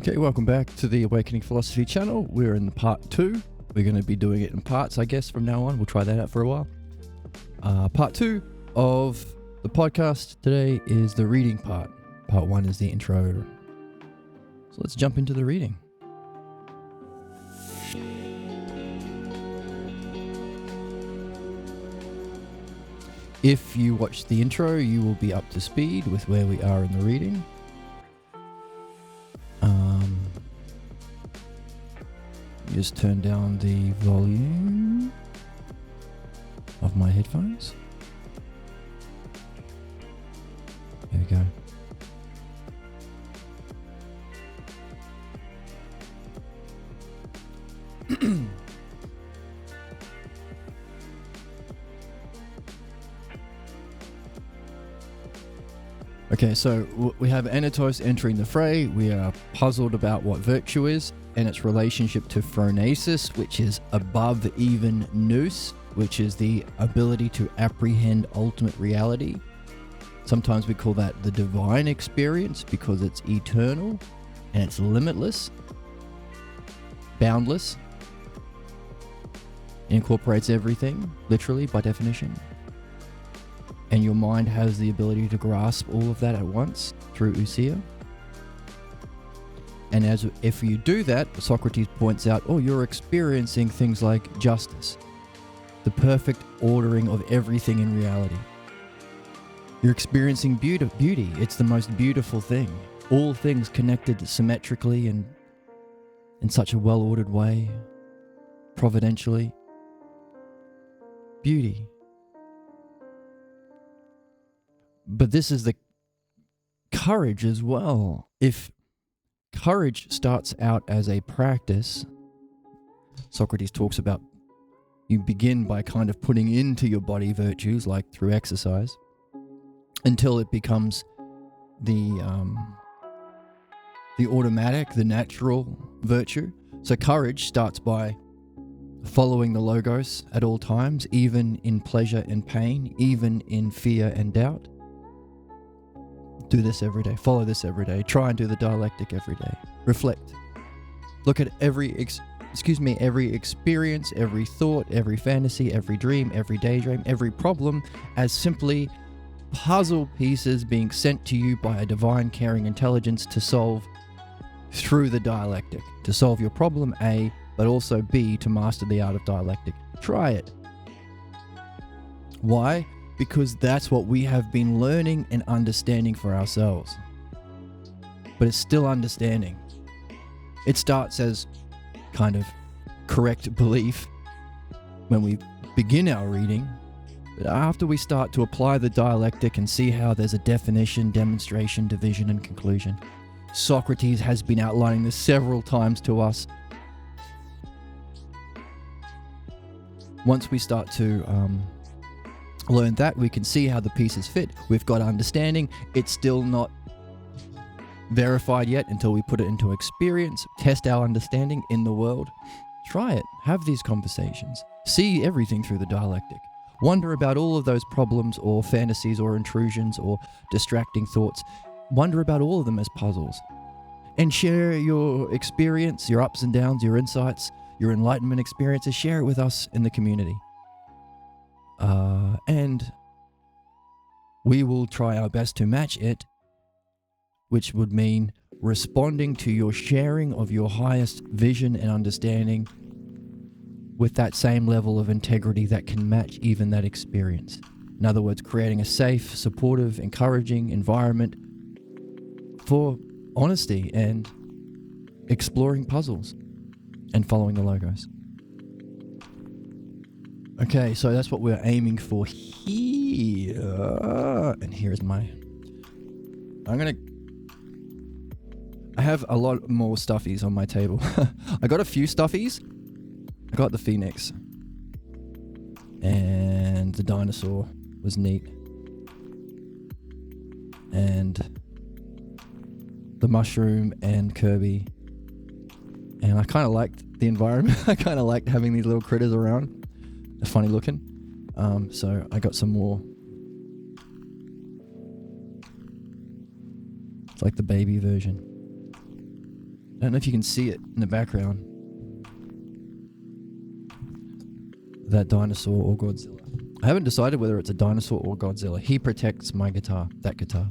Okay, welcome back to the Awakening Philosophy channel. We're in the part 2. We're going to be doing it in parts, I guess, from now on. We'll try that out for a while. Part 2 of the podcast today is the reading part. Part 1 is the intro. So let's jump into the reading. If you watch the intro, you will be up to speed with where we are in the reading. Just turn down the volume of my headphones. There we go. Okay, so we have Anatos entering the fray. We are puzzled about what virtue is and its relationship to phronesis, which is above even nous, which is the ability to apprehend ultimate reality. Sometimes we call that the divine experience because it's eternal and it's limitless, boundless. It incorporates everything, literally, by definition. And your mind has the ability to grasp all of that at once through ousia. And if you do that, Socrates points out, you're experiencing things like justice, the perfect ordering of everything in reality. You're experiencing beauty. It's the most beautiful thing. All things connected symmetrically and in such a well-ordered way, providentially. Beauty. But this is the courage as well. If courage starts out as a practice, Socrates talks about you begin by kind of putting into your body virtues, like through exercise, until it becomes the automatic, the natural virtue. So courage starts by following the logos at all times, even in pleasure and pain, even in fear and doubt. Do this every day. Follow this every day. Try and do the dialectic every day. Reflect. Look at every experience, every thought, every fantasy, every dream, every daydream, every problem as simply puzzle pieces being sent to you by a divine caring intelligence to solve through the dialectic. To solve your problem, A, but also B, to master the art of dialectic. Try it. Why? Because that's what we have been learning and understanding for ourselves. But it's still understanding. It starts as kind of correct belief when we begin our reading, but after we start to apply the dialectic and see how there's a definition, demonstration, division, and conclusion. Socrates has been outlining this several times to us. Once we start to learn that, we can see how the pieces fit. We've got understanding. It's still not verified yet until we put it into experience, test our understanding in the world. Try it. Have these conversations. See everything through the dialectic. Wonder about all of those problems or fantasies or intrusions or distracting thoughts. Wonder about all of them as puzzles. And share your experience, your ups and downs, your insights, your enlightenment experiences. Share it with us in the community. And we will try our best to match it, which would mean responding to your sharing of your highest vision and understanding with that same level of integrity that can match even that experience. In other words, creating a safe, supportive, encouraging environment for honesty and exploring puzzles and following the logos. Okay, so that's what we're aiming for here. And here's I have a lot more stuffies on my table. I got a few stuffies. I got the phoenix. And the dinosaur was neat. And the mushroom and Kirby. And I kind of liked the environment. I kind of liked having these little critters around. They're funny looking. So I got some more. It's like the baby version. I don't know if you can see it in the background. That dinosaur or Godzilla. I haven't decided whether it's a dinosaur or Godzilla. He protects my guitar, that guitar.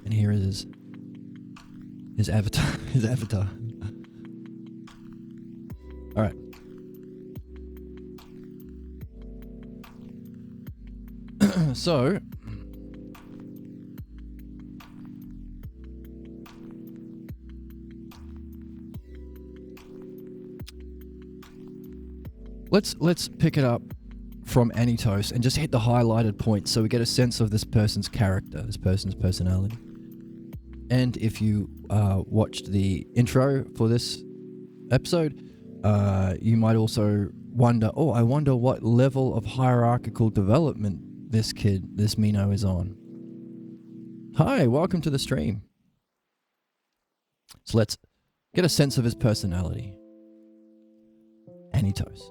And here is his avatar. His avatar. All right. So, let's pick it up from Anitos and just hit the highlighted points so we get a sense of this person's character, this person's personality. And if you watched the intro for this episode, you might also wonder, I wonder what level of hierarchical development this Meno is on. Hi, welcome to the stream. So let's get a sense of his personality. Anitos.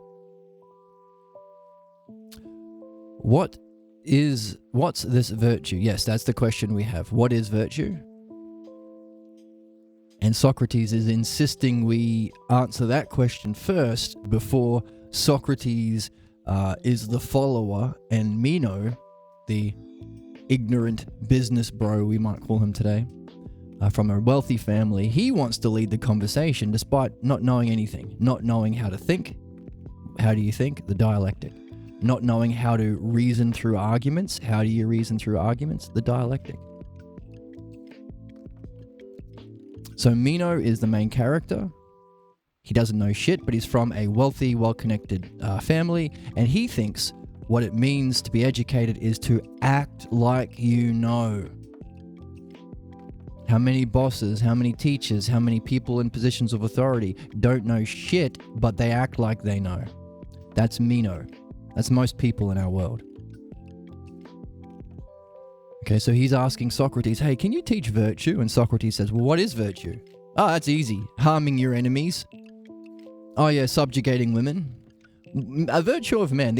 What's this virtue? Yes, that's the question we have. What is virtue? And Socrates is insisting we answer that question first before Socrates is the follower and Meno, the ignorant business bro we might call him today, from a wealthy family, he wants to lead the conversation despite not knowing anything, not knowing how to think. How do you think? The dialectic. Not knowing how to reason through arguments. How do you reason through arguments? The dialectic. So Meno is the main character. He doesn't know shit, but he's from a wealthy, well-connected family, and he thinks what it means to be educated is to act like you know. How many bosses, how many teachers, how many people in positions of authority don't know shit, but they act like they know? That's Meno. That's most people in our world. Okay, so he's asking Socrates, hey, can you teach virtue? And Socrates says, well, what is virtue? Oh, that's easy. Harming your enemies. Oh yeah, subjugating women. A virtue of man,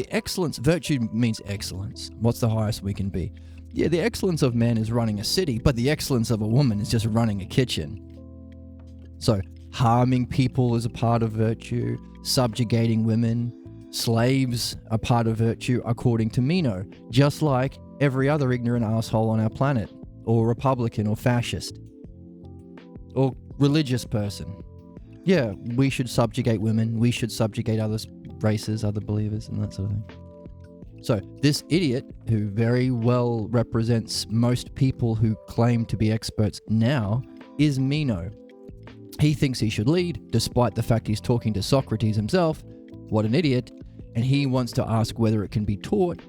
virtue means excellence. What's the highest we can be? Yeah, the excellence of man is running a city, but the excellence of a woman is just running a kitchen. So, harming people is a part of virtue, subjugating women, slaves are part of virtue according to Meno, just like every other ignorant asshole on our planet, or Republican or fascist, or religious person. Yeah, we should subjugate women, we should subjugate other races, other believers, and that sort of thing. So, this idiot, who very well represents most people who claim to be experts now, is Meno. He thinks he should lead, despite the fact he's talking to Socrates himself. What an idiot. And he wants to ask whether it can be taught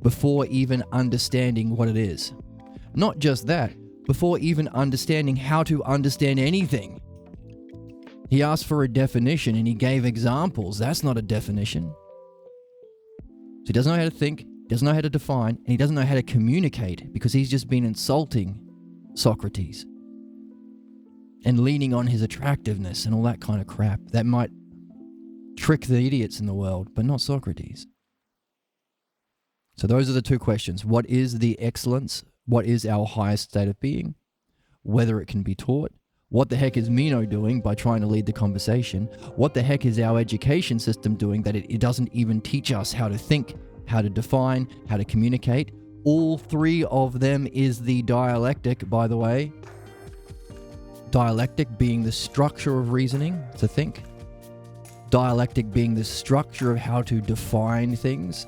before even understanding what it is. Not just that, before even understanding how to understand anything. He asked for a definition and he gave examples. That's not a definition. So he doesn't know how to think, doesn't know how to define, and he doesn't know how to communicate because he's just been insulting Socrates and leaning on his attractiveness and all that kind of crap that might trick the idiots in the world, but not Socrates. So those are the two questions. What is the excellence? What is our highest state of being? Whether it can be taught. What the heck is Meno doing by trying to lead the conversation? What the heck is our education system doing that it doesn't even teach us how to think, how to define, how to communicate? All three of them is the dialectic, by the way. Dialectic being the structure of reasoning, to think. Dialectic being the structure of how to define things.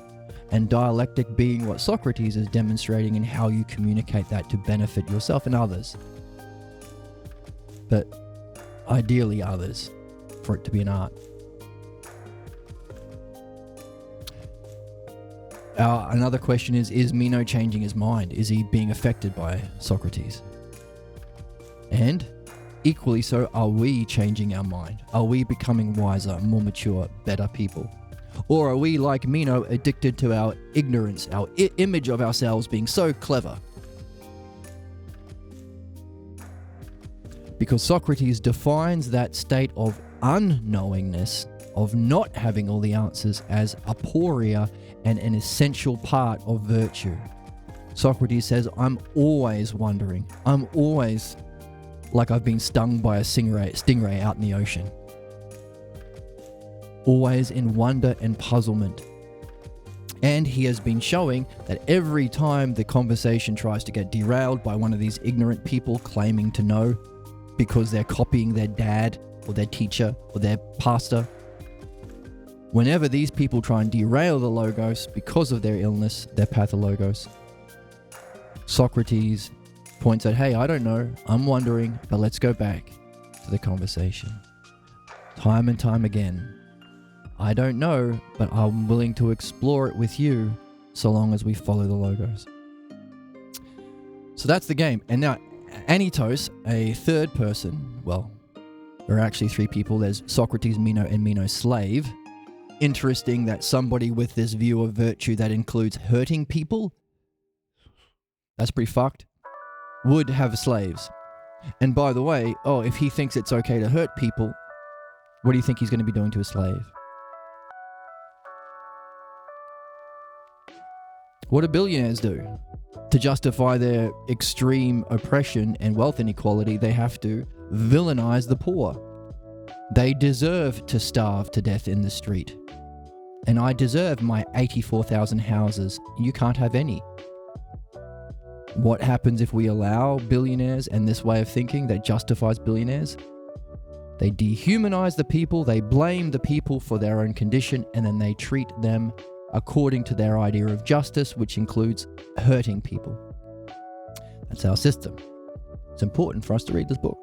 And dialectic being what Socrates is demonstrating in how you communicate that to benefit yourself and others. But ideally others, for it to be an art. Another question is Meno changing his mind? Is he being affected by Socrates? And equally so, are we changing our mind? Are we becoming wiser, more mature, better people? Or are we, like Meno, addicted to our ignorance, our image of ourselves being so clever? Because Socrates defines that state of unknowingness, of not having all the answers, as aporia and an essential part of virtue. Socrates says, I'm always wondering. I'm always like I've been stung by a stingray out in the ocean. Always in wonder and puzzlement. And he has been showing that every time the conversation tries to get derailed by one of these ignorant people claiming to know because they're copying their dad or their teacher or their pastor, whenever these people try and derail the Logos because of their illness, their pathologos, Socrates points out, hey, I don't know, I'm wondering, but let's go back to the conversation. Time and time again. I don't know, but I'm willing to explore it with you so long as we follow the Logos. So that's the game. And now, Anytos, a third person, well, there are actually three people. There's Socrates, Meno, and Meno's slave. Interesting that somebody with this view of virtue that includes hurting people, that's pretty fucked, would have slaves. And by the way, if he thinks it's okay to hurt people, what do you think he's going to be doing to a slave? What do billionaires do? To justify their extreme oppression and wealth inequality, they have to villainize the poor. They deserve to starve to death in the street. And I deserve my 84,000 houses. You can't have any. What happens if we allow billionaires and this way of thinking that justifies billionaires? They dehumanize the people, they blame the people for their own condition, and then they treat them according to their idea of justice, which includes hurting people. That's our system. It's important for us to read this book.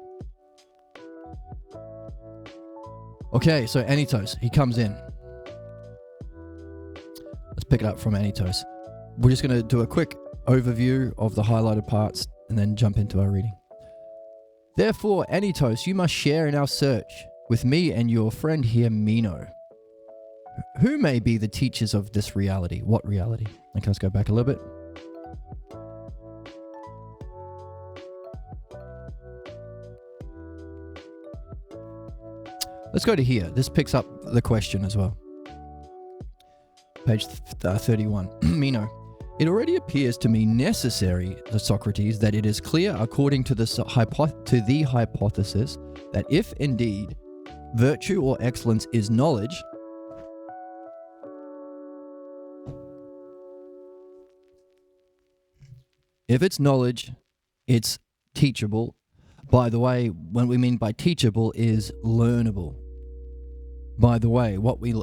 Okay, so Anytos, he comes in. Let's pick it up from Anytos. We're just going to do a quick overview of the highlighted parts and then jump into our reading. Therefore, Anytos, you must share in our search with me and your friend here, Meno. Who may be the teachers of this reality? What reality? Okay, let's go back a little bit. Let's go to here. This picks up the question as well. Page 31. Meno. It already appears to me necessary, Socrates, that it is clear according to the hypothesis that if indeed virtue or excellence is knowledge, if it's knowledge, it's teachable. By the way, what we mean by teachable is learnable. By the way,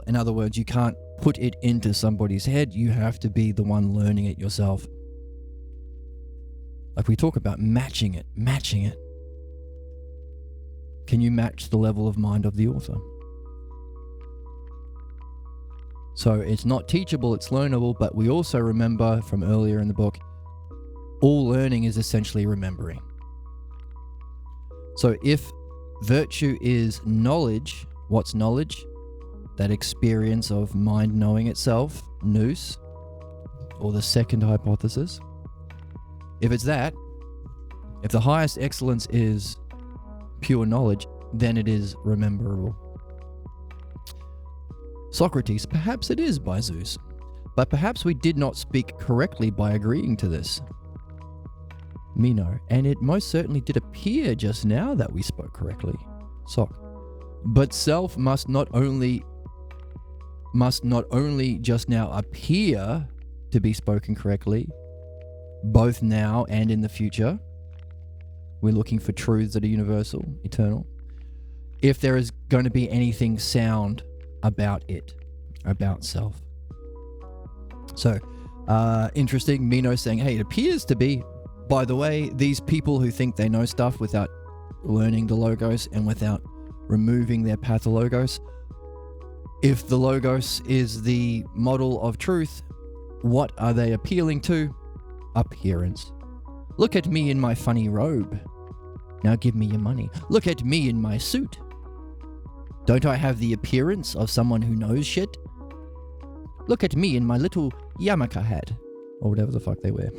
in other words, you can't put it into somebody's head. You have to be the one learning it yourself. Like we talk about matching it. Can you match the level of mind of the author? So it's not teachable, it's learnable, but we also remember from earlier in the book, all learning is essentially remembering. So if virtue is knowledge, what's knowledge? That experience of mind knowing itself, nous, or the second hypothesis. If it's that, if the highest excellence is pure knowledge, then it is rememberable. Socrates, perhaps it is by Zeus, but perhaps we did not speak correctly by agreeing to this. Meno, and it most certainly did appear just now that we spoke correctly. Soc. But self must not only just now appear to be spoken correctly, both now and in the future. We're looking for truths that are universal, eternal. If there is going to be anything sound about it, about self. So, interesting, Meno saying, hey, it appears to be. By the way, these people who think they know stuff without learning the Logos and without removing their pathologos, if the Logos is the model of truth, what are they appealing to? Appearance. Look at me in my funny robe. Now give me your money. Look at me in my suit. Don't I have the appearance of someone who knows shit? Look at me in my little yarmulke hat, or whatever the fuck they wear.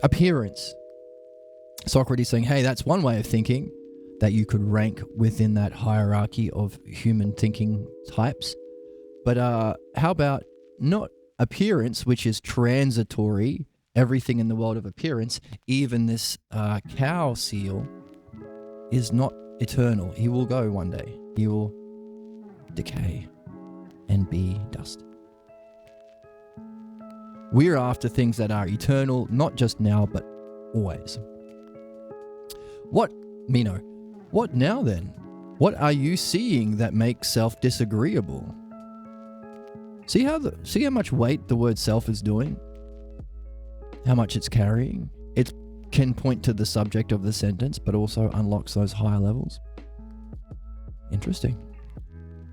Appearance. Socrates saying, hey, that's one way of thinking, that you could rank within that hierarchy of human thinking types. But how about not appearance, which is transitory, Everything in the world of appearance, even this cow seal, is not eternal. He will go one day. He will decay and be dust. We're after things that are eternal, not just now, but always. What, Meno? What now then? What are you seeing that makes self disagreeable? See how much weight the word self is doing? How much it's carrying? It can point to the subject of the sentence, but also unlocks those higher levels. Interesting.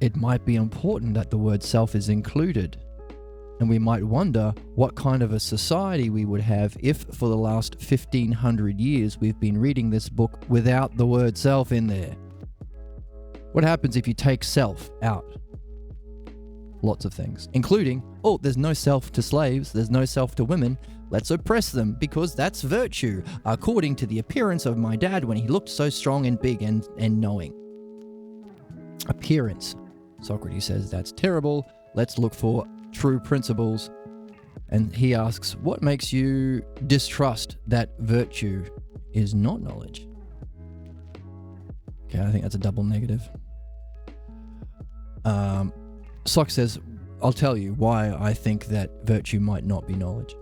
It might be important that the word self is included. And we might wonder what kind of a society we would have if for the last 1500 years we've been reading this book without the word self in there. What happens if you take self out? Lots of things, including, there's no self to slaves, there's no self to women, let's oppress them because that's virtue, according to the appearance of my dad when he looked so strong and big and knowing. Appearance. Socrates says that's terrible, let's look for true principles. And he asks, what makes you distrust that virtue is not knowledge? Okay, I think that's a double negative. Sock says, I'll tell you why I think that virtue might not be knowledge.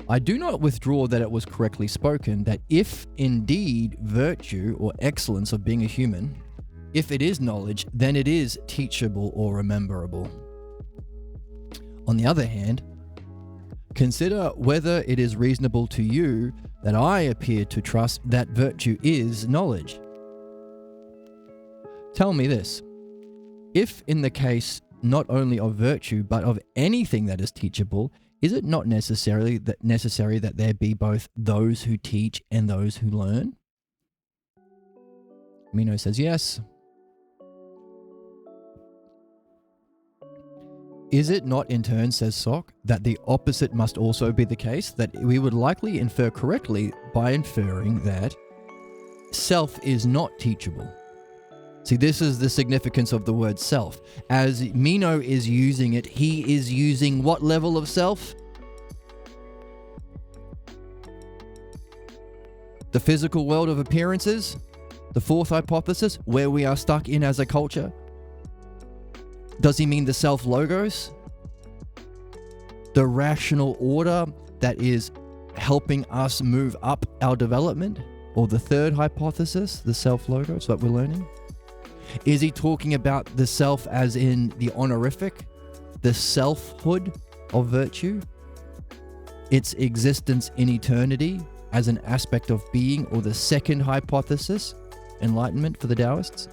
I do not withdraw that it was correctly spoken, that if indeed virtue or excellence of being a human, if it is knowledge, then it is teachable or rememberable. On the other hand, consider whether it is reasonable to you that I appear to trust that virtue is knowledge. Tell me this. If in the case not only of virtue, but of anything that is teachable, is it not necessary that there be both those who teach and those who learn? Meno says yes. Is it not in turn, says Sock, that the opposite must also be the case, that we would likely infer correctly by inferring that self is not teachable? See, this is the significance of the word self. As Meno is using it, he is using what level of self? The physical world of appearances? The fourth hypothesis, where we are stuck in as a culture? Does he mean the self-logos? The rational order that is helping us move up our development? Or the third hypothesis, the self-logos that we're learning? Is he talking about the self as in the honorific, the selfhood of virtue, its existence in eternity as an aspect of being, or the second hypothesis, enlightenment for the Taoists?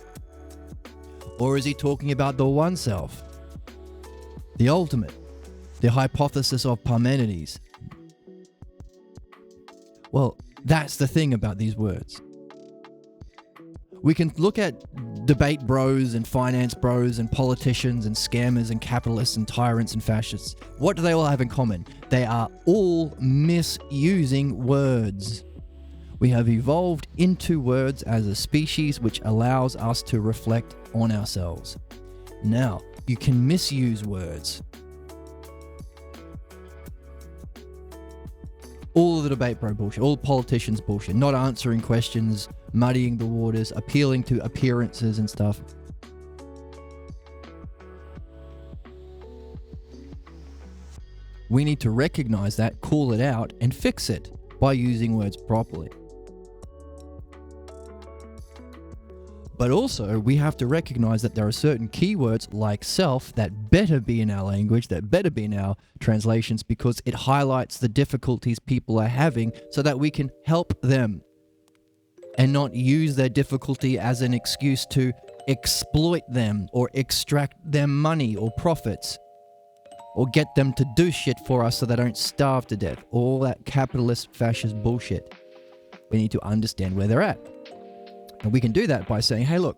Or is he talking about the one self, the ultimate, the hypothesis of Parmenides? Well, that's the thing about these words. We can look at debate bros and finance bros and politicians and scammers and capitalists and tyrants and fascists. What do they all have in common? They are all misusing words. We have evolved into words as a species, which allows us to reflect on ourselves. Now, you can misuse words. All of the debate bro bullshit, all politicians bullshit, not answering questions, muddying the waters, appealing to appearances and stuff. We need to recognize that, call it out, and fix it by using words properly. But also, we have to recognize that there are certain keywords like self that better be in our language, that better be in our translations, because it highlights the difficulties people are having so that we can help them and not use their difficulty as an excuse to exploit them or extract them money or profits or get them to do shit for us so they don't starve to death. All that capitalist fascist bullshit. We need to understand where they're at. And we can do that by saying, hey, look,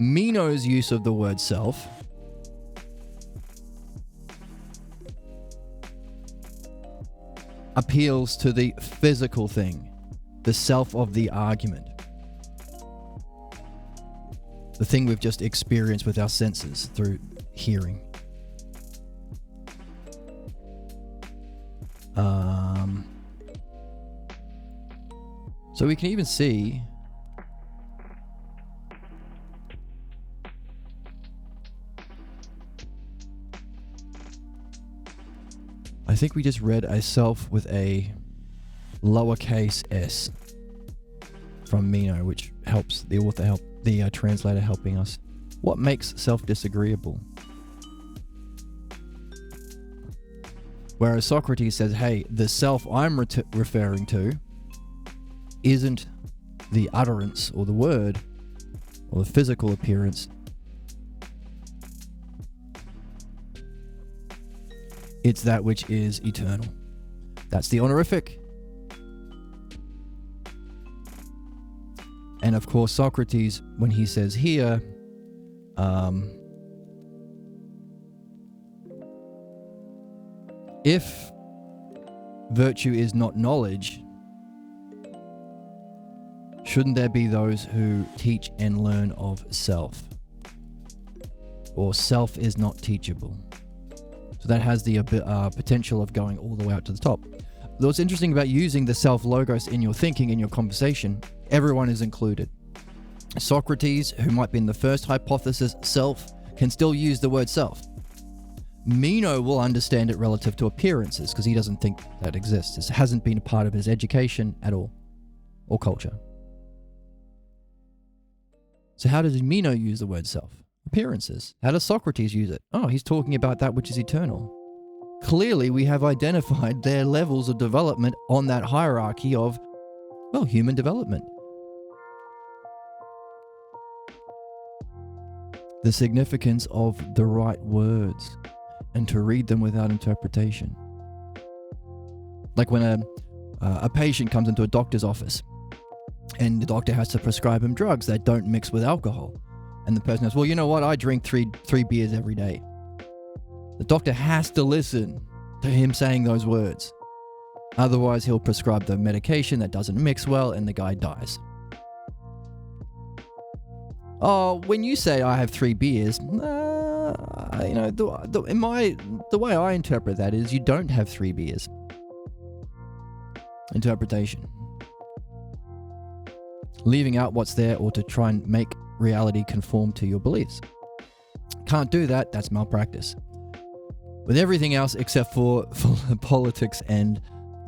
Meno's use of the word self appeals to the physical thing, the self of the argument, the thing we've just experienced with our senses through hearing. So we can even see I think we just read a self with a lowercase s from Meno, which helps the author the translator helping us. What makes self disagreeable? Whereas Socrates says, hey, the self I'm referring to isn't the utterance or the word or the physical appearance. It's that which is eternal. That's the honorific. And of course, Socrates, when he says here, if virtue is not knowledge, shouldn't there be those who teach and learn of self? Or self is not teachable. So that has the potential of going all the way out to the top. What's interesting about using the self logos in your thinking, in your conversation, everyone is included. Socrates, who might be in the first hypothesis, self, can still use the word self. Meno will understand it relative to appearances because he doesn't think that exists. It hasn't been a part of his education at all, or culture. So how does Meno use the word self? Appearances. How does Socrates use it? Oh, he's talking about that which is eternal. Clearly, we have identified their levels of development on that hierarchy of, well, human development. The significance of the right words and to read them without interpretation. Like when a patient comes into a doctor's office and the doctor has to prescribe him drugs that don't mix with alcohol. And the person goes, well, you know what? I drink three beers every day. The doctor has to listen to him saying those words. Otherwise, he'll prescribe the medication that doesn't mix well and the guy dies. Oh, when you say I have 3 beers, the way I interpret that is you don't have 3 beers. Interpretation. Leaving out what's there or to try and make reality conform to your beliefs. Can't do that, that's malpractice. With everything else except for politics and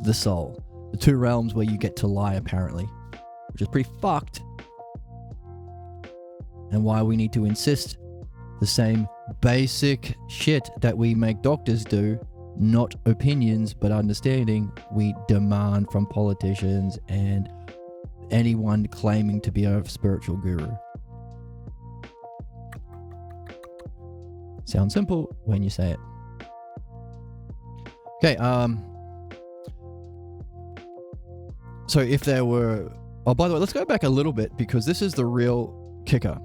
the soul. The 2 realms where you get to lie, apparently. Which is pretty fucked. And why we need to insist the same basic shit that we make doctors do, not opinions, but understanding, we demand from politicians and anyone claiming to be a spiritual guru. Sounds simple when you say it. Okay, so if there were... Oh, by the way, let's go back a little bit because this is the real kicker.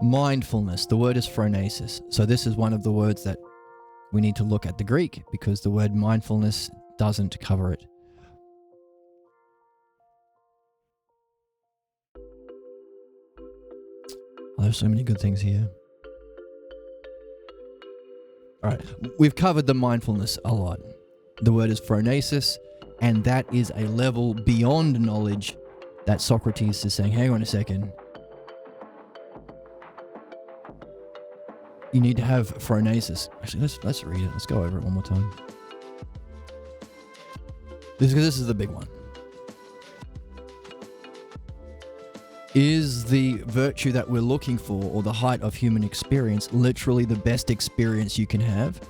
Mindfulness. The word is phronesis. So this is one of the words that we need to look at the Greek because the word mindfulness doesn't cover it. Oh, there's so many good things here. All right, we've covered the mindfulness a lot. The word is phronesis, and that is a level beyond knowledge that Socrates is saying, hang on a second. You need to have phronesis. Actually, let's read it. Let's go over it one more time. This is the big one. Is the virtue that we're looking for, or the height of human experience, literally the best experience you can have?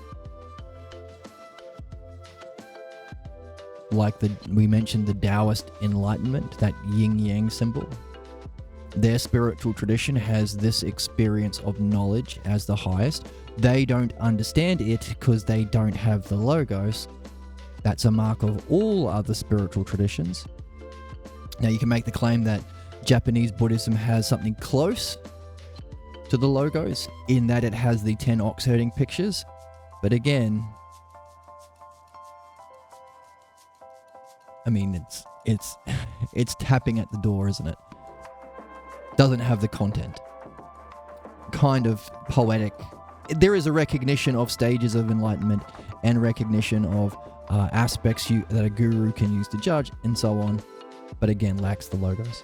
Like we mentioned the Taoist enlightenment, that yin-yang symbol. Their spiritual tradition has this experience of knowledge as the highest. They don't understand it because they don't have the logos. That's a mark of all other spiritual traditions. Now you can make the claim that Japanese Buddhism has something close to the logos in that it has the 10 ox herding pictures. But again, I mean, it's tapping at the door, isn't it? Doesn't have the content. Kind of poetic there is a recognition of stages of enlightenment and recognition of aspects that a guru can use to judge and so on, but again, lacks the logos,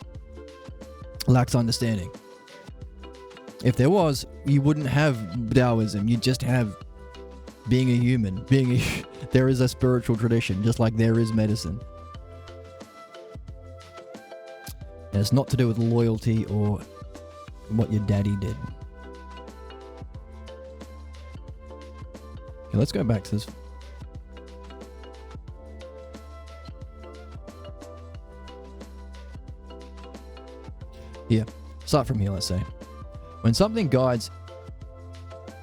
lacks understanding. If there was, you wouldn't have Taoism. You'd just have being a human. There is a spiritual tradition, just like there is medicine. And it's not to do with loyalty or what your daddy did. Okay, let's go back to this. Here, start from here, let's say. When something guides,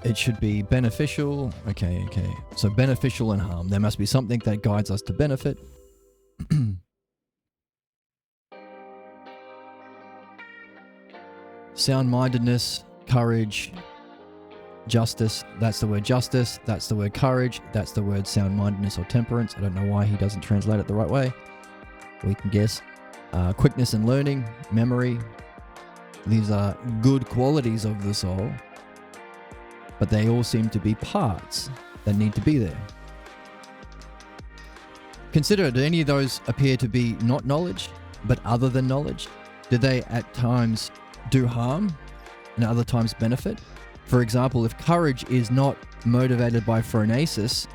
it should be beneficial. Okay. So beneficial and harm. There must be something that guides us to benefit. Sound-mindedness, courage, justice. That's the word justice. That's the word courage. That's the word sound-mindedness or temperance. I don't know why he doesn't translate it the right way. We can guess. Quickness and learning, memory. These are good qualities of the soul, but they all seem to be parts that need to be there. Consider, do any of those appear to be not knowledge, but other than knowledge? Do they at times do harm and other times benefit? For example, if courage is not motivated by phronesis,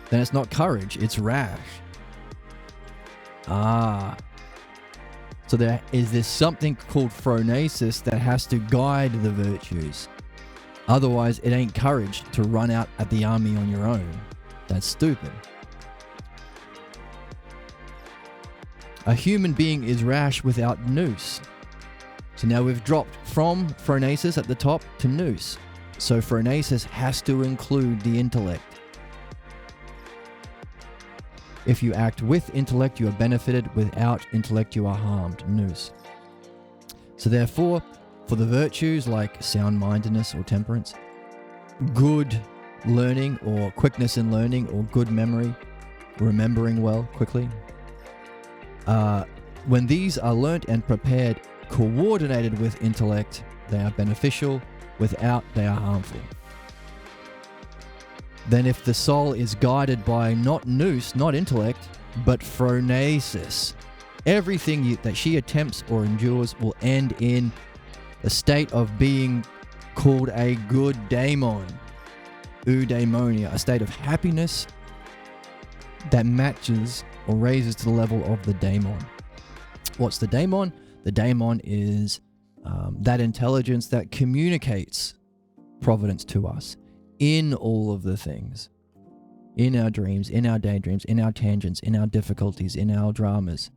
then it's not courage, it's rash. So there is this something called phronesis that has to guide the virtues. Otherwise, it ain't courage to run out at the army on your own. That's stupid. A human being is rash without nous. So now we've dropped from phronesis at the top to nous. So phronesis has to include the intellect. If you act with intellect, you are benefited. Without intellect, you are harmed. Nous. So therefore, for the virtues like sound-mindedness or temperance, good learning or quickness in learning or good memory, remembering well quickly, when these are learnt and prepared, coordinated with intellect, they are beneficial. Without, they are harmful. Then if the soul is guided by not nous, not intellect, but phronesis, everything that she attempts or endures will end in a state of being called a good daemon, eudaimonia, a state of happiness that matches or raises to the level of the daemon. What's the daemon? The daemon is that intelligence that communicates providence to us in all of the things, in our dreams, in our daydreams, in our tangents, in our difficulties, in our dramas.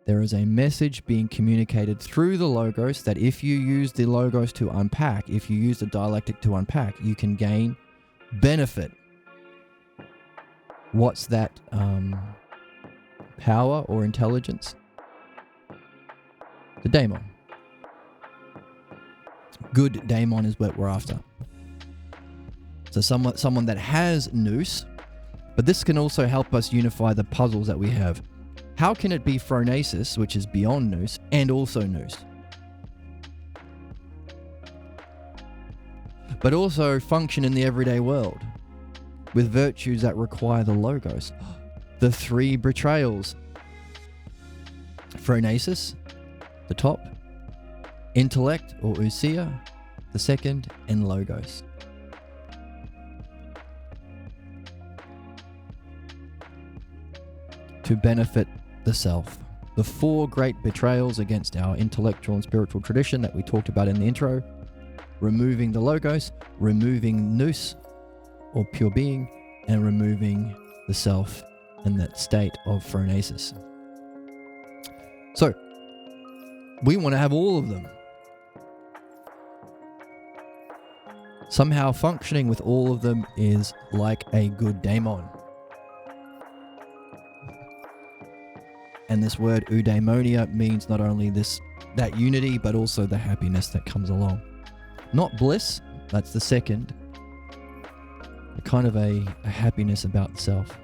There is a message being communicated through the logos that if you use the logos to unpack, if you use the dialectic to unpack, you can gain benefit. What's that power or intelligence? The daemon. Good daemon is what we're after. So someone that has nous, but this can also help us unify the puzzles that we have. How can it be phronesis, which is beyond nous, and also nous? But also function in the everyday world with virtues that require the logos. The three betrayals. Phronesis, the top. Intellect or ousia, the second, and logos. To benefit the self. The four great betrayals against our intellectual and spiritual tradition that we talked about in the intro. Removing the logos, removing nous or pure being, and removing the self and that state of phronesis. So, we want to have all of them. Somehow functioning with all of them is like a good daemon. And this word eudaimonia means not only that unity, but also the happiness that comes along. Not bliss, that's the second. A kind of a happiness about the self.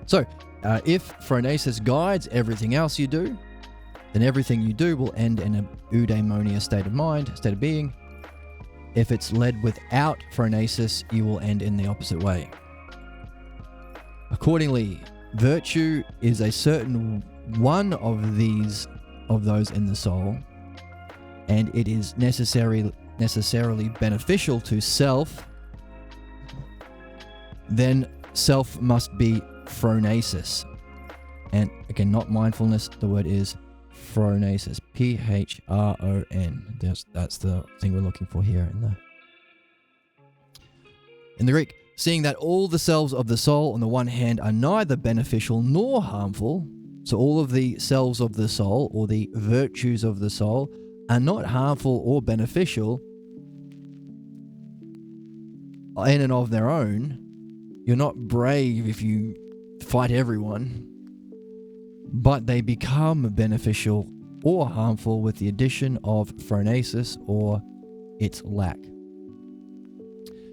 So, if phronesis guides everything else you do, then everything you do will end in a eudaimonia state of mind, state of being. If it's led without phronesis, you will end in the opposite way. Accordingly, virtue is a certain one of those in the soul, and it is necessarily beneficial to self. Then self must be phronesis. And again, not mindfulness, the word is phronesis. P-H-R-O-N. That's the thing we're looking for here in the Greek. Seeing that all the selves of the soul on the one hand are neither beneficial nor harmful, so all of the selves of the soul or the virtues of the soul are not harmful or beneficial in and of their own. You're not brave if you fight everyone, but they become beneficial or harmful with the addition of phronesis or its lack.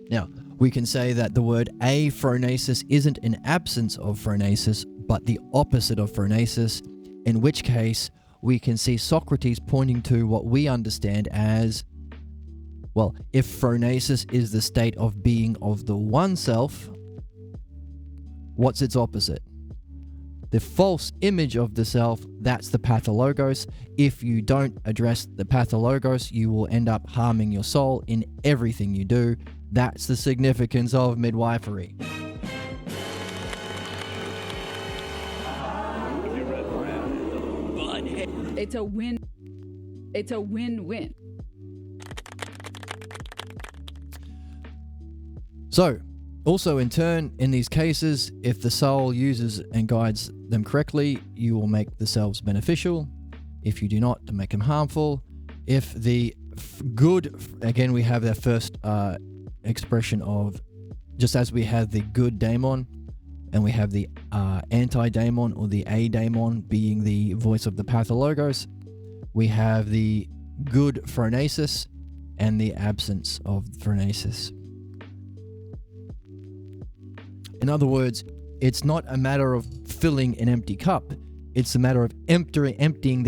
Now, we can say that the word aphronesis isn't an absence of phronesis, but the opposite of phronesis, in which case we can see Socrates pointing to what we understand as, well, if phronesis is the state of being of the one self, what's its opposite? The false image of the self, that's the pathologos. If you don't address the pathologos, you will end up harming your soul in everything you do. That's the significance of midwifery. It's a win. It's a win-win. So, also in turn, in these cases, if the soul uses and guides them correctly, you will make the selves beneficial. If you do not, to make them harmful. If the good, again, we have that first expression of, just as we have the good daemon, and we have the anti-daemon or the a-daemon being the voice of the pathologos, we have the good phronesis and the absence of phronesis. In other words, it's not a matter of filling an empty cup. It's a matter of emptying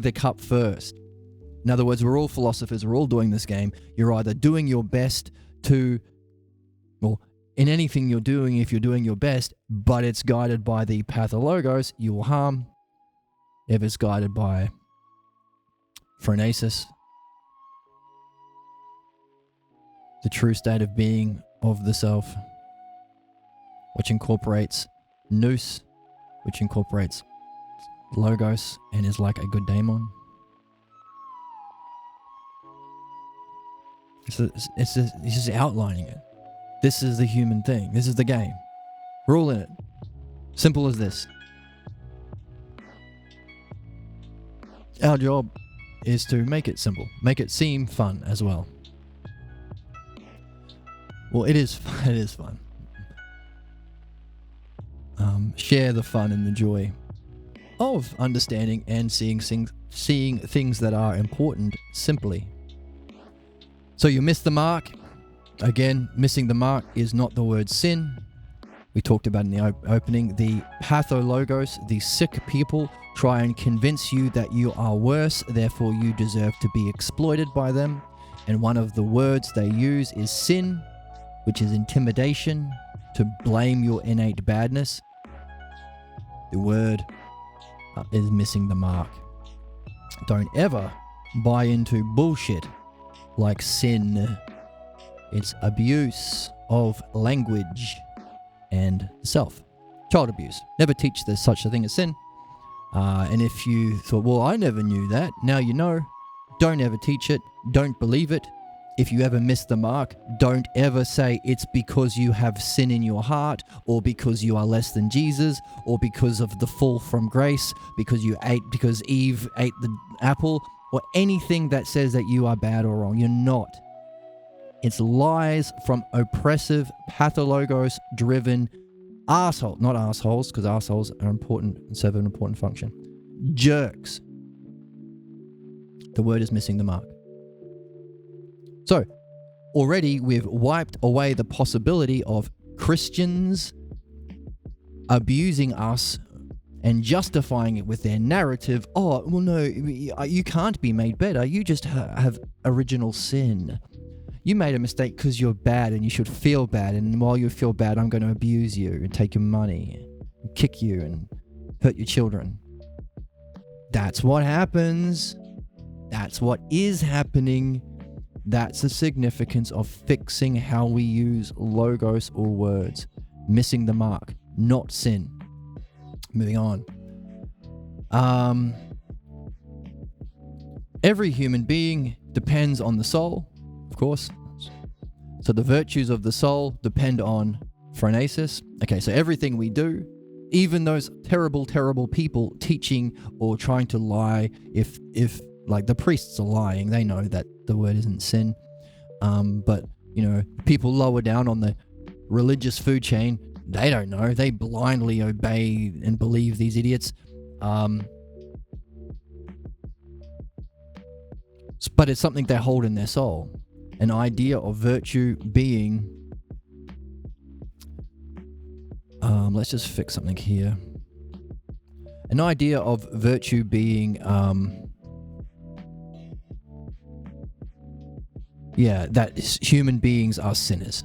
the cup first. In other words, we're all philosophers. We're all doing this game. You're either doing your best to, well, in anything you're doing, if you're doing your best, but it's guided by the pathologos, you will harm. If it's guided by phronesis, the true state of being of the self, which incorporates nous, which incorporates logos and is like a good daemon. It's just outlining it. This is the human thing. This is the game. We're all in it. Simple as this. Our job is to make it simple, make it seem fun as well. Well, it is fun. It is fun. Share the fun and the joy of understanding and seeing things that are important simply. So you missed the mark. Again, missing the mark is not the word sin. We talked about in the opening. The pathologos, the sick people, try and convince you that you are worse, therefore you deserve to be exploited by them. And one of the words they use is sin, which is intimidation, to blame your innate badness. The word is missing the mark. Don't ever buy into bullshit like sin. It's abuse of language and self. Child abuse. Never teach there's such a thing as sin. And if you thought, well, I never knew that, now you know. Don't ever teach it. Don't believe it. If you ever miss the mark, don't ever say it's because you have sin in your heart, or because you are less than Jesus, or because of the fall from grace, because Eve ate the apple, or anything that says that you are bad or wrong. You're not. It's lies from oppressive, pathologos-driven arsehole. Not assholes, because assholes are important and serve an important function. Jerks. The word is missing the mark. So, already we've wiped away the possibility of Christians abusing us and justifying it with their narrative. Oh, well, no, you can't be made better. You just have original sin. You made a mistake because you're bad and you should feel bad. And while you feel bad, I'm going to abuse you and take your money, and kick you and hurt your children. That's what happens. That's what is happening. That's the significance of fixing how we use logos or words. Missing the mark, not sin. Moving on. Every human being depends on the soul, of course. So the virtues of the soul depend on phronesis. Okay, so everything we do, even those terrible, terrible people teaching or trying to lie, if like the priests are lying, they know that the word isn't sin. But, you know, people lower down on the religious food chain, they don't know. They blindly obey and believe these idiots. But it's something they hold in their soul. An idea of virtue being... let's just fix something here. An idea of virtue being... that human beings are sinners.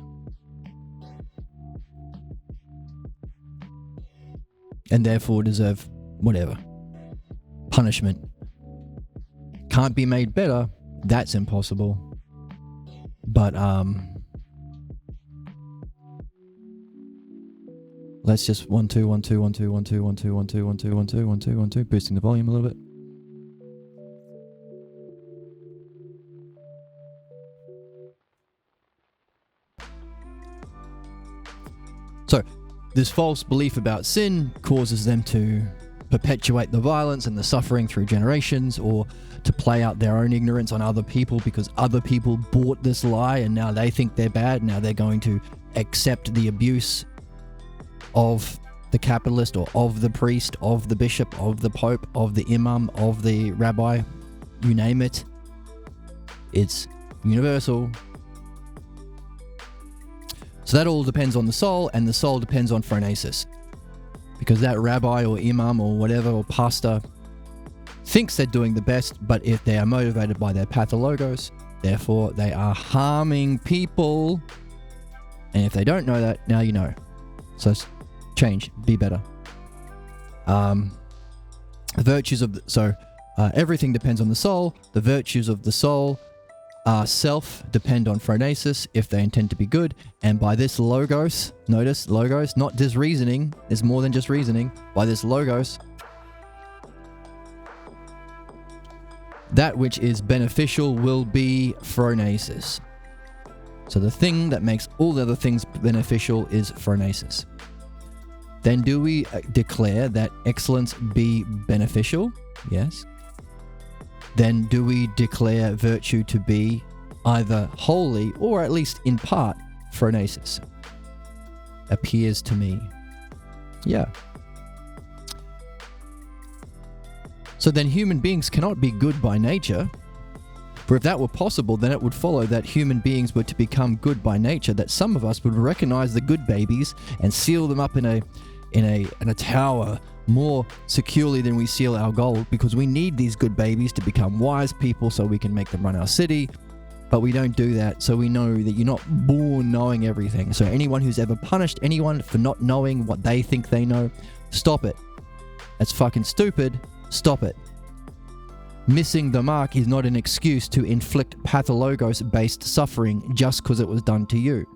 And therefore deserve whatever. Punishment. Can't be made better. That's impossible. But, let's just 1 2 1 2 1 2 1 2 1 2 1 2 1 2 1 2 1 2 1 2, boosting the volume a little bit. So, this false belief about sin causes them to perpetuate the violence and the suffering through generations, or to play out their own ignorance on other people because other people bought this lie and now they think they're bad. Now they're going to accept the abuse of the capitalist or of the priest, of the bishop, of the pope, of the imam, of the rabbi, you name it. It's universal. So that all depends on the soul, and the soul depends on phronesis. Because that rabbi or imam or whatever, or pastor, thinks they're doing the best, but if they are motivated by their pathologos, therefore they are harming people. And if they don't know that, now you know. So change, be better. The virtues of everything depends on the soul. The virtues of the soul self depend on phronesis if they intend to be good, and by this logos, notice logos, not just reasoning, there's more than just reasoning, by this logos, that which is beneficial will be phronesis. So the thing that makes all the other things beneficial is phronesis. Then do we declare that excellence be beneficial? Yes. Then do we declare virtue to be either wholly or at least in part phronesis? Appears to me. Yeah. So then human beings cannot be good by nature. For if that were possible, then it would follow that human beings were to become good by nature, that some of us would recognize the good babies and seal them up in a tower more securely than we seal our gold, because we need these good babies to become wise people so we can make them run our city. But we don't do that, so we know that you're not born knowing everything. So anyone who's ever punished anyone for not knowing what they think they know, stop it. That's fucking stupid. Stop it. Missing the mark is not an excuse to inflict pathologos-based suffering just because it was done to you.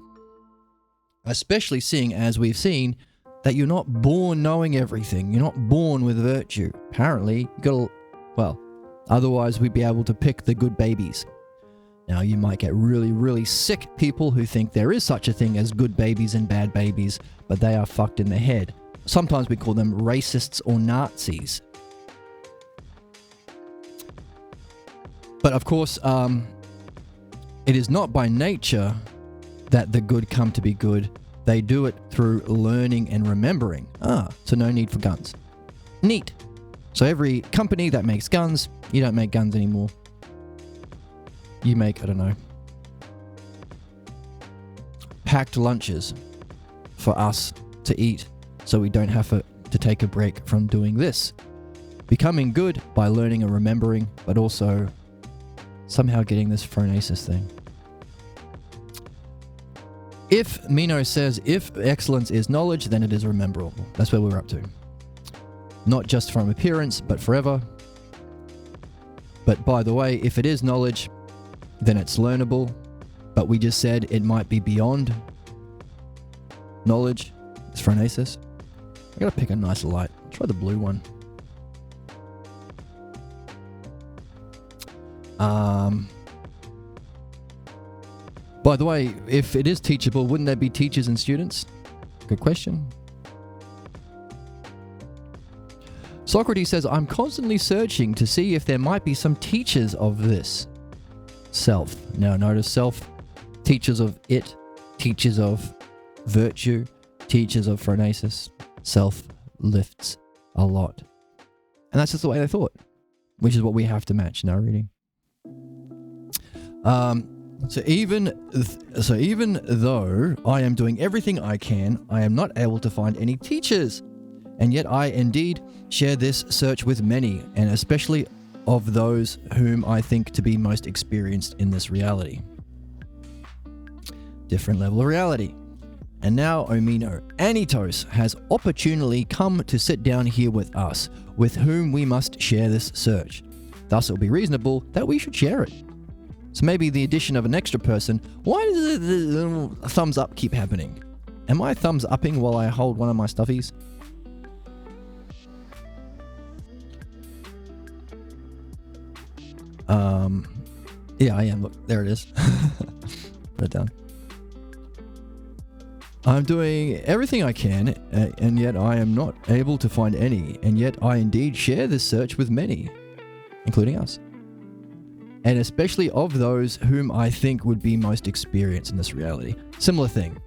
Especially seeing, as we've seen, that you're not born knowing everything. You're not born with virtue. Apparently, otherwise we'd be able to pick the good babies. Now, you might get really, really sick people who think there is such a thing as good babies and bad babies, but they are fucked in the head. Sometimes we call them racists or Nazis. But of course, it is not by nature that the good come to be good. They do it through learning and remembering. So no need for guns. Neat. So every company that makes guns, you don't make guns anymore. You make, I don't know, packed lunches for us to eat, so we don't have to take a break from doing this. Becoming good by learning and remembering, but also somehow getting this phronesis thing. If Meno says, if excellence is knowledge, then it is rememberable. That's where we're up to. Not just from appearance, but forever. But by the way, if it is knowledge, then it's learnable. But we just said it might be beyond knowledge. It's phronesis. I gotta pick a nicer light. Try the blue one. By the way, if it is teachable, wouldn't there be teachers and students? Good question. Socrates says, I'm constantly searching to see if there might be some teachers of this self. Now notice self, teachers of it, teachers of virtue, teachers of phronesis. Self lifts a lot. And that's just the way they thought, which is what we have to match in our reading. So even though I am doing everything I can, I am not able to find any teachers. And yet I indeed share this search with many, and especially of those whom I think to be most experienced in this reality. Different level of reality. And now, O Meno, Anitos has opportunely come to sit down here with us, with whom we must share this search. Thus it will be reasonable that we should share it. So maybe the addition of an extra person. Why does the little thumbs up keep happening? Am I thumbs upping while I hold one of my stuffies? Yeah, I am. Look, there it is. Put it down. I'm doing everything I can, and yet I am not able to find any, and yet I indeed share this search with many, including us. And especially of those whom I think would be most experienced in this reality. Similar thing.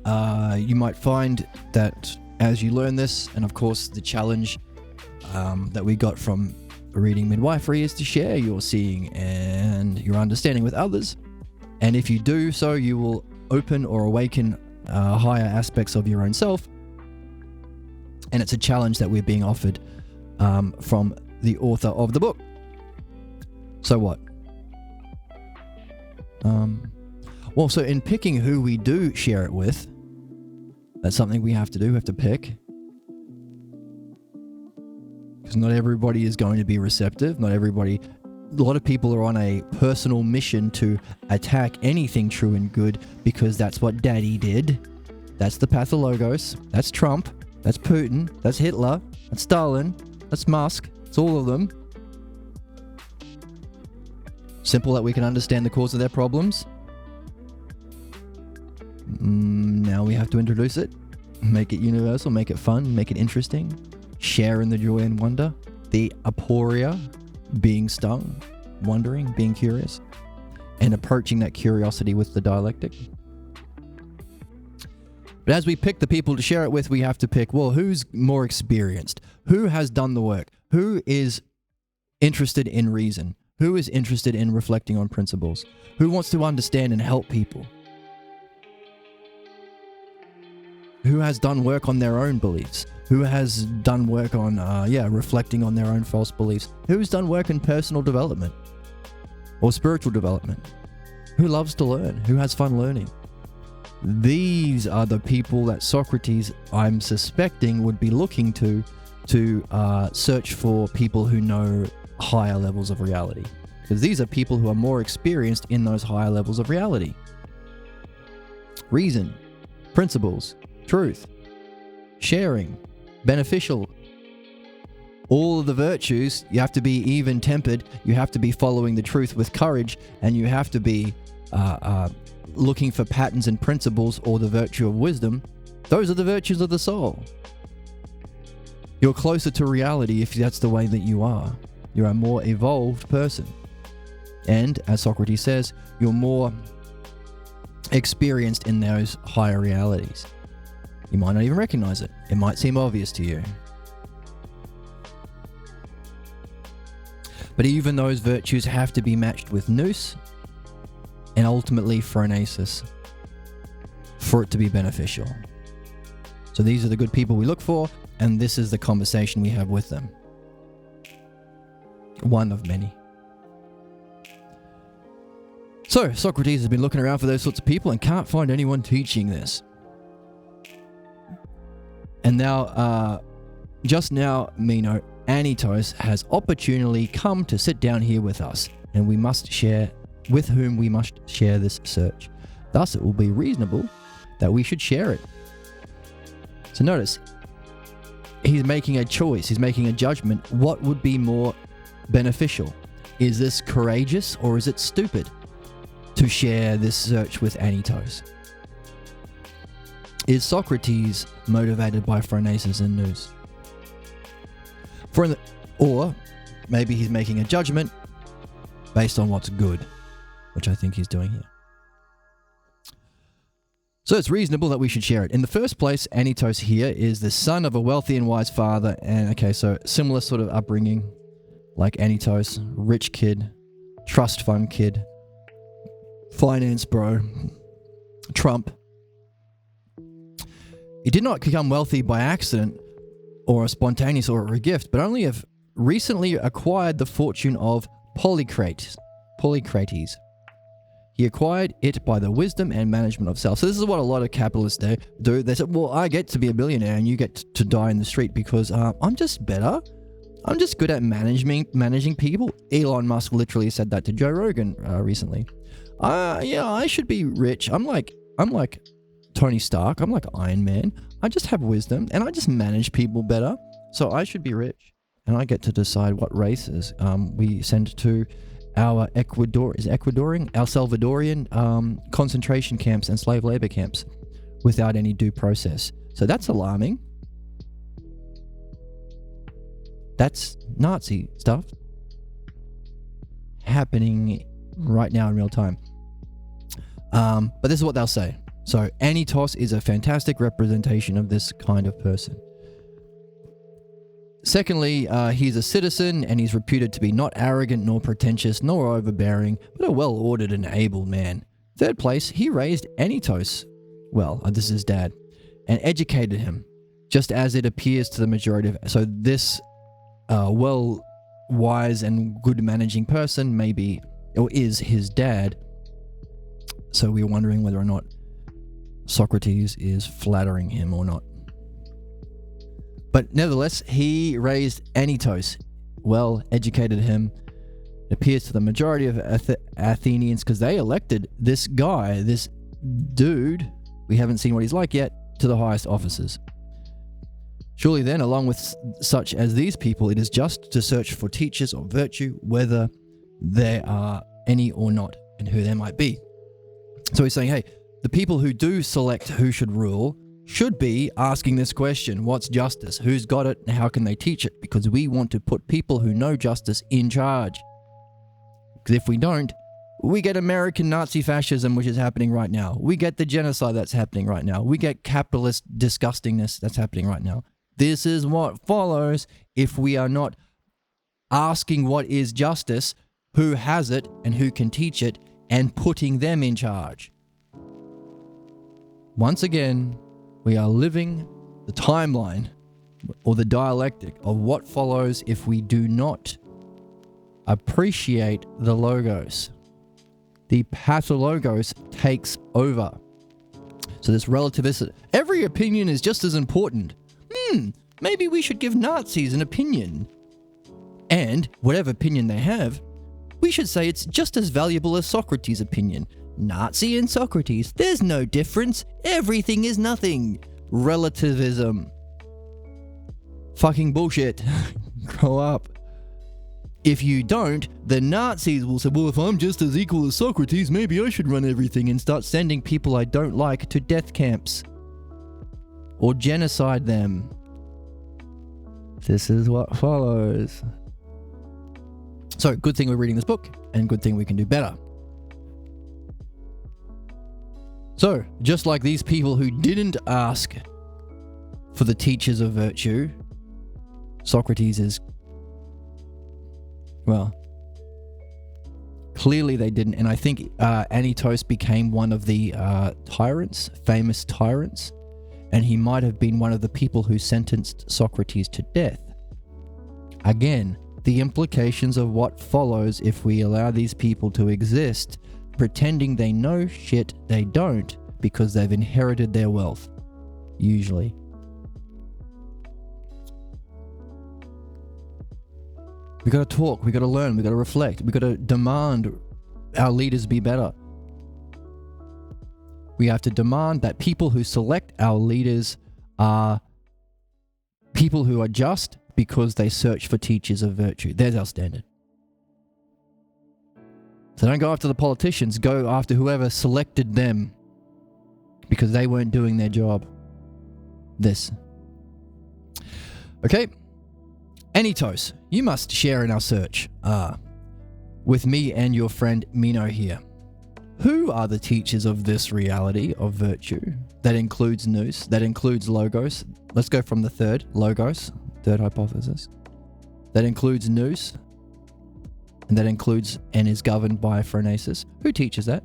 You might find that as you learn this, and of course the challenge that we got from reading midwifery is to share your seeing and your understanding with others. And if you do so, you will open or awaken higher aspects of your own self. And it's a challenge that we're being offered from the author of the book. So what? Well, so in picking who we do share it with, that's something we have to do. We have to pick. Because not everybody is going to be receptive. Not everybody... A lot of people are on a personal mission to attack anything true and good because that's what Daddy did. That's the pathologos. That's Trump. That's Putin. That's Hitler. That's Stalin. That's Musk. It's all of them. Simple that we can understand the cause of their problems. Now we have to introduce it. Make it universal. Make it fun. Make it interesting. Share in the joy and wonder. The aporia. Being stung, wondering, being curious, and approaching that curiosity with the dialectic. But as we pick the people to share it with, we have to pick, well, who's more experienced? Who has done the work? Who is interested in reason? Who is interested in reflecting on principles? Who wants to understand and help people? Who has done work on their own beliefs? Who has done work on, reflecting on their own false beliefs? Who's done work in personal development or spiritual development? Who loves to learn? Who has fun learning? These are the people that Socrates, I'm suspecting, would be looking to search for people who know higher levels of reality. Because these are people who are more experienced in those higher levels of reality. Reason, principles, truth, sharing, beneficial. All of the virtues, you have to be even-tempered, you have to be following the truth with courage, and you have to be looking for patterns and principles or the virtue of wisdom. Those are the virtues of the soul. You're closer to reality if that's the way that you are. You're a more evolved person. And, as Socrates says, you're more experienced in those higher realities. You might not even recognize it. It might seem obvious to you. But even those virtues have to be matched with nous and ultimately phronesis for it to be beneficial. So these are the good people we look for, And this is the conversation we have with them. One of many. So, Socrates has been looking around for those sorts of people and can't find anyone teaching this. And now, just now, Meno, Anitos has opportunely come to sit down here with us, and we must share, with whom we must share this search. Thus, it will be reasonable that we should share it. So notice, he's making a choice, he's making a judgment. What would be more beneficial? Is this courageous or is it stupid to share this search with Anitos? Is Socrates motivated by phronesis and nous? Or maybe he's making a judgment based on what's good, which I think he's doing here. So it's reasonable that we should share it. In the first place, Anitos here is the son of a wealthy and wise father. And okay, so similar sort of upbringing like Anitos, rich kid, trust fund kid, finance bro, Trump. He did not become wealthy by accident or a spontaneous or a gift, but only have recently acquired the fortune of Polycrates. He acquired it by the wisdom and management of self. So this is what a lot of capitalists do. They say, well, I get to be a billionaire and you get to die in the street because I'm just better. I'm just good at managing people. Elon Musk literally said that to Joe Rogan recently. I should be rich. I'm like Tony Stark. I'm like Iron Man. I just have wisdom and I just manage people better. So I should be rich. And I get to decide what races we send to our Salvadorian concentration camps and slave labor camps without any due process. So that's alarming. That's Nazi stuff happening right now in real time. But this is what they'll say. So Anitos is a fantastic representation of this kind of person. Secondly, he's a citizen and he's reputed to be not arrogant nor pretentious nor overbearing, but a well-ordered and able man. Third place, he raised Anitos, this is his dad, and educated him, just as it appears to the majority of... So this wise and good managing person maybe, or is his dad. So we're wondering whether or not Socrates is flattering him or not. But nevertheless, he raised Anitos, educated him. It appears to the majority of Athenians because they elected this guy, this dude, we haven't seen what he's like yet, to the highest offices. Surely then, along with such as these people, it is just to search for teachers of virtue, whether there are any or not, and who there might be. So he's saying, hey, the people who do select who should rule should be asking this question: what's justice? Who's got it? And how can they teach it? Because we want to put people who know justice in charge. Because if we don't, we get American Nazi fascism, which is happening right now. We get the genocide that's happening right now. We get capitalist disgustingness that's happening right now. This is what follows if we are not asking what is justice, who has it, and who can teach it, and putting them in charge. Once again, we are living the timeline or the dialectic of what follows if we do not appreciate the logos. The pathologos takes over. So this relativist, every opinion is just as important. Maybe we should give Nazis an opinion. And whatever opinion they have, we should say it's just as valuable as Socrates' opinion. Nazi and Socrates, there's no difference. Everything is nothing. Relativism. Fucking bullshit. Grow up. If you don't, the Nazis will say, well, if I'm just as equal as Socrates, maybe I should run everything and start sending people I don't like to death camps. Or genocide them. This is what follows. So, good thing we're reading this book, and good thing we can do better. So, just like these people who didn't ask for the teachers of virtue, Socrates is, clearly they didn't. And I think Anitos became one of the famous tyrants. and he might have been one of the people who sentenced Socrates to death. Again, the implications of what follows if we allow these people to exist, pretending they know shit they don't because they've inherited their wealth, usually. We gotta talk, we gotta learn, we gotta reflect, we gotta demand our leaders be better. We have to demand that people who select our leaders are people who are just because they search for teachers of virtue. There's our standard. So don't go after the politicians, go after whoever selected them because they weren't doing their job. This. Okay. Anytos, you must share in our search. With me and your friend Meno here. Who are the teachers of this reality of virtue? That includes nous, that includes logos. Let's go from the third, logos, third hypothesis. That includes nous, and that includes and is governed by phronesis. Who teaches that?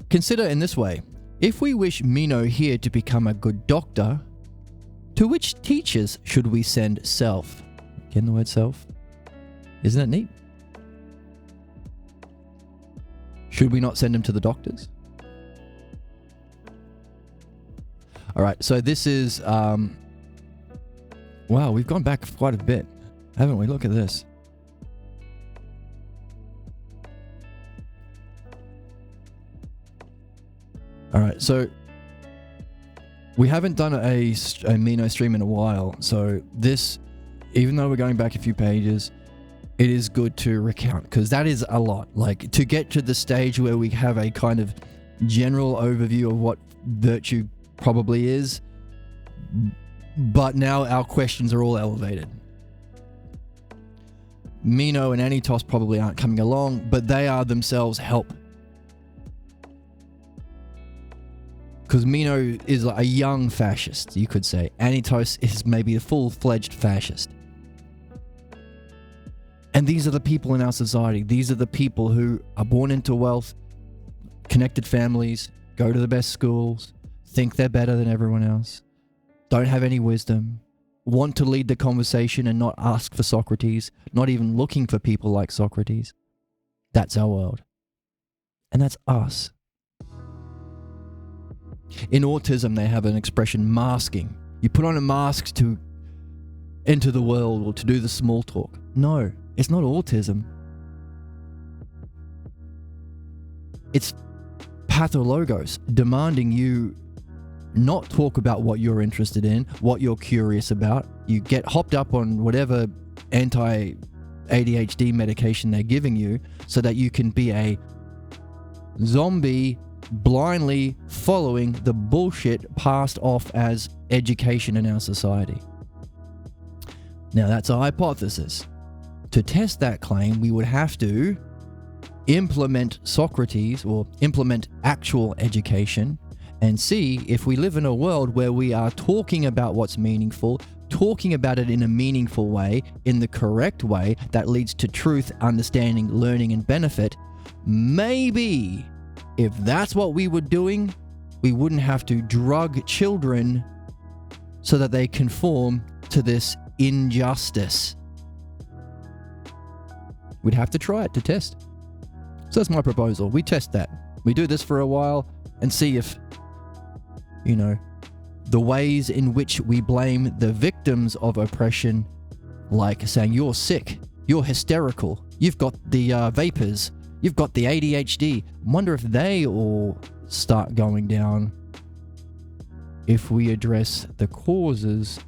Consider in this way, if we wish Meno here to become a good doctor, to which teachers should we send self? Again, the word self. Isn't it neat? Should we not send him to the doctors? All right, so this is, wow, we've gone back quite a bit, haven't we? Look at this. All right, so we haven't done a Meno stream in a while, so this, even though we're going back a few pages, it is good to recount, because that is a lot. Like, to get to the stage where we have a kind of general overview of what virtue probably is, but now our questions are all elevated. Meno and Anytos probably aren't coming along, but they are themselves help. Because Meno is like a young fascist, you could say. Anytos is maybe a full-fledged fascist. And these are the people in our society. These are the people who are born into wealth, connected families, go to the best schools, think they're better than everyone else, don't have any wisdom, want to lead the conversation and not ask for Socrates, not even looking for people like Socrates. That's our world. And that's us. In autism, they have an expression, masking. You put on a mask to enter the world or to do the small talk. No. It's not autism. It's pathologos, demanding you not talk about what you're interested in, what you're curious about. You get hopped up on whatever anti-ADHD medication they're giving you so that you can be a zombie blindly following the bullshit passed off as education in our society. Now, that's a hypothesis. To test that claim, we would have to implement Socrates or implement actual education and see if we live in a world where we are talking about what's meaningful, talking about it in a meaningful way, in the correct way that leads to truth, understanding, learning, and benefit. Maybe if that's what we were doing, we wouldn't have to drug children so that they conform to this injustice. We'd have to try it to test. So that's my proposal. We test that. We do this for a while and see if, the ways in which we blame the victims of oppression, like saying you're sick, you're hysterical, you've got the vapors, you've got the ADHD. I wonder if they all start going down if we address the causes,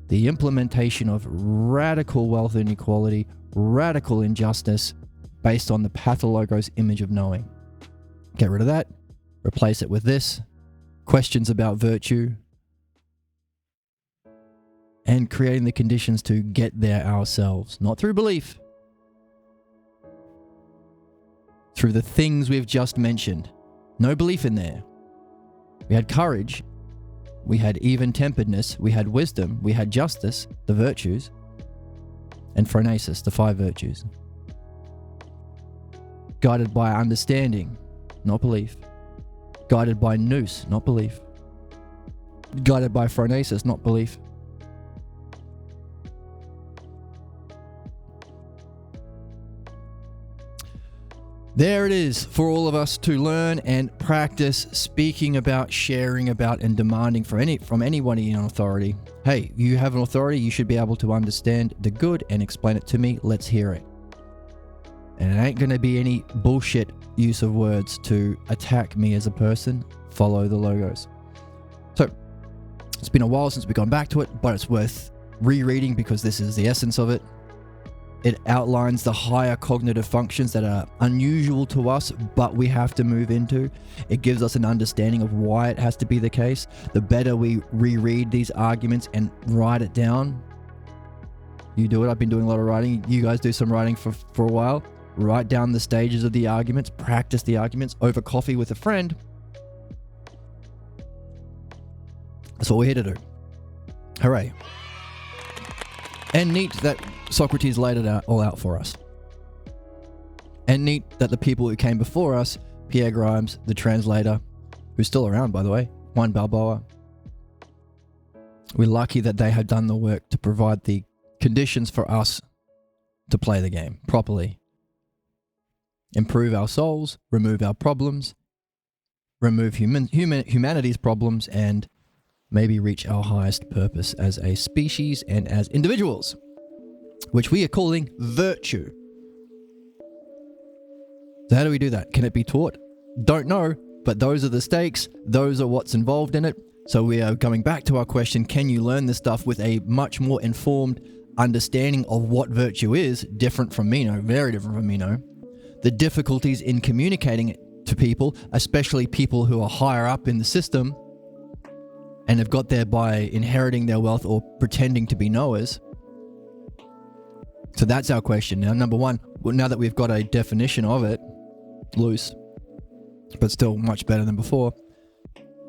the implementation of radical wealth inequality, radical injustice based on the pathologos image of knowing. Get rid of that, replace it with this, questions about virtue, and creating the conditions to get there ourselves, not through belief, through the things we've just mentioned. No belief in there. We had courage, we had even-temperedness, we had wisdom, we had justice, the virtues, and phronesis, the 5 virtues. Guided by understanding, not belief. Guided by nous, not belief. guided by phronesis, not belief. There it is for all of us to learn and practice speaking about, sharing about, and demanding from anybody in authority. Hey, you have an authority, you should be able to understand the good and explain it to me. Let's hear it. And it ain't going to be any bullshit use of words to attack me as a person. Follow the logos. So, it's been a while since we've gone back to it, but it's worth rereading because this is the essence of it. It outlines the higher cognitive functions that are unusual to us, but we have to move into. It gives us an understanding of why it has to be the case. The better we reread these arguments and write it down. You do it. I've been doing a lot of writing. You guys do some writing for a while. Write down the stages of the arguments. Practice the arguments over coffee with a friend. That's what we're here to do. Hooray. And neat that Socrates laid it all out for us. And neat that the people who came before us, Pierre Grimes, the translator, who's still around, by the way, Juan Balboa, we're lucky that they have done the work to provide the conditions for us to play the game properly. Improve our souls, remove our problems, remove humanity's problems, and maybe reach our highest purpose as a species and as individuals, which we are calling virtue. So how do we do that? Can it be taught? Don't know, but those are the stakes. Those are what's involved in it. So we are going back to our question, can you learn this stuff with a much more informed understanding of what virtue is, different from Meno, very different from Meno. The difficulties in communicating it to people, especially people who are higher up in the system, and have got there by inheriting their wealth or pretending to be knowers. So that's our question. Now, number one, now that we've got a definition of it, loose, but still much better than before,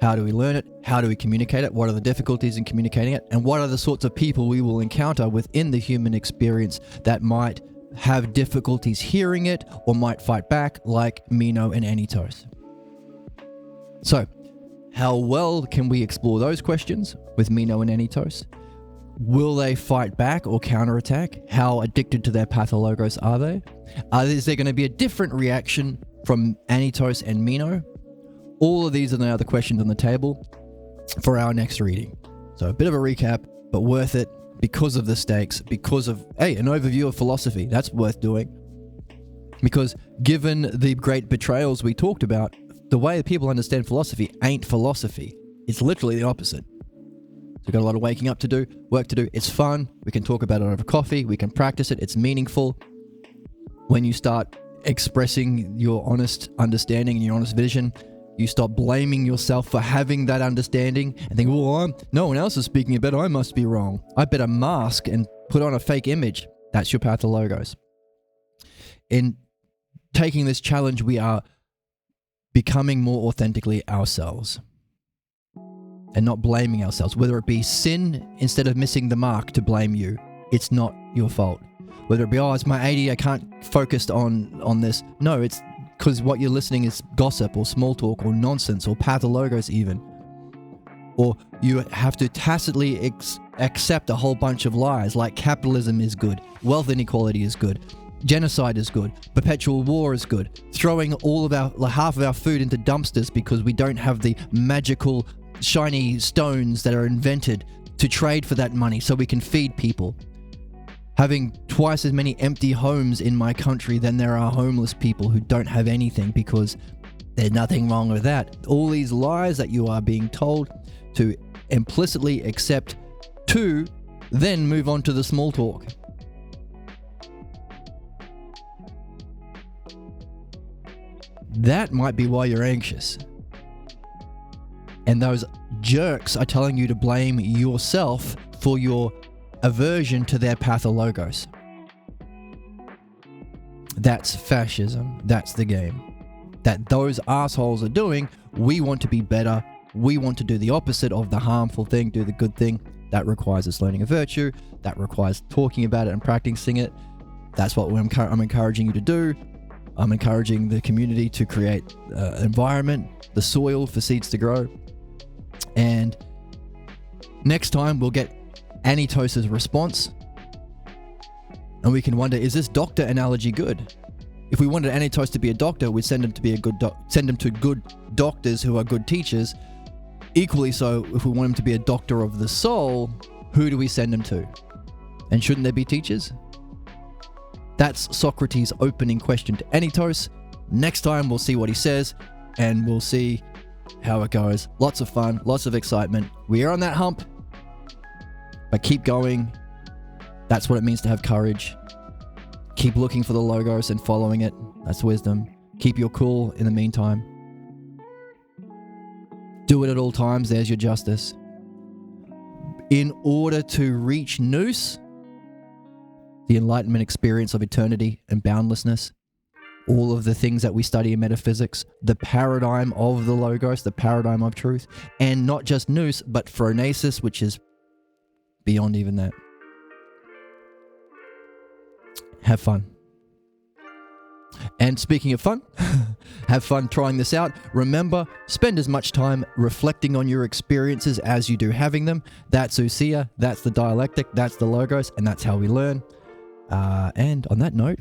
how do we learn it? How do we communicate it? What are the difficulties in communicating it? And what are the sorts of people we will encounter within the human experience that might have difficulties hearing it or might fight back, like Meno and Anytos? So, how well can we explore those questions with Meno and Anytos? Will they fight back or counterattack? How addicted to their pathologos are they? Is there going to be a different reaction from Anytos and Meno? All of these are now the questions on the table for our next reading. So a bit of a recap, but worth it because of the stakes, because of, an overview of philosophy. That's worth doing. Because given the great betrayals we talked about, the way people understand philosophy ain't philosophy. It's literally the opposite. So we've got a lot of waking up to do, work to do. It's fun. We can talk about it over coffee. We can practice it. It's meaningful. When you start expressing your honest understanding and your honest vision, you stop blaming yourself for having that understanding and think, well, no one else is speaking about it. I must be wrong. I better mask and put on a fake image. That's your pathologos. In taking this challenge, we are becoming more authentically ourselves and not blaming ourselves. Whether it be sin instead of missing the mark to blame you, it's not your fault. Whether it be, it's my AD, I can't focus on this. No, it's because what you're listening is gossip or small talk or nonsense or pathologos even. Or you have to tacitly accept a whole bunch of lies like capitalism is good, wealth inequality is good, genocide is good, perpetual war is good, throwing half of our food into dumpsters because we don't have the magical shiny stones that are invented to trade for that money so we can feed people. Having twice as many empty homes in my country than there are homeless people who don't have anything, because there's nothing wrong with that. All these lies that you are being told to implicitly accept, to then move on to the small talk. That might be why you're anxious. And those jerks are telling you to blame yourself for your aversion to their pathologos. That's fascism. That's the game. That those assholes are doing. We want to be better. We want to do the opposite of the harmful thing, do the good thing. That requires us learning a virtue. That requires talking about it and practicing it. That's what I'm encouraging you to do. I'm encouraging the community to create an environment, the soil for seeds to grow. And Next time we'll get Anitos's response, and we can wonder, is this doctor analogy good? If we wanted Anitos to be a doctor, we'd send him to be send him to good doctors who are good teachers. Equally so, if we want him to be a doctor of the soul, who do we send him to? And shouldn't there be teachers? That's Socrates' opening question to Anitos. Next time we'll see what he says, and we'll see how it goes. Lots of fun, lots of excitement. We are on that hump, but keep going. That's what it means to have courage. Keep looking for the logos and following it. That's wisdom. Keep your cool in the meantime. Do it at all times. There's your justice. In order to reach nous, the enlightenment experience of eternity and boundlessness, all of the things that we study in metaphysics, the paradigm of the logos, the paradigm of truth, and not just nous, but phronesis, which is beyond even that. Have fun. And speaking of fun, have fun trying this out. Remember, spend as much time reflecting on your experiences as you do having them. That's ousia, that's the dialectic, that's the logos, and that's how we learn. And on that note,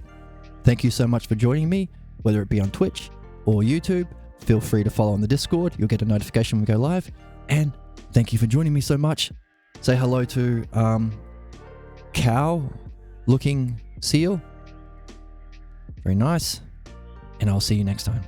thank you so much for joining me, whether it be on Twitch or YouTube. Feel free to follow on the Discord. You'll get a notification when we go live. And thank you for joining me so much. Say hello to cow-looking seal. Very nice. And I'll see you next time.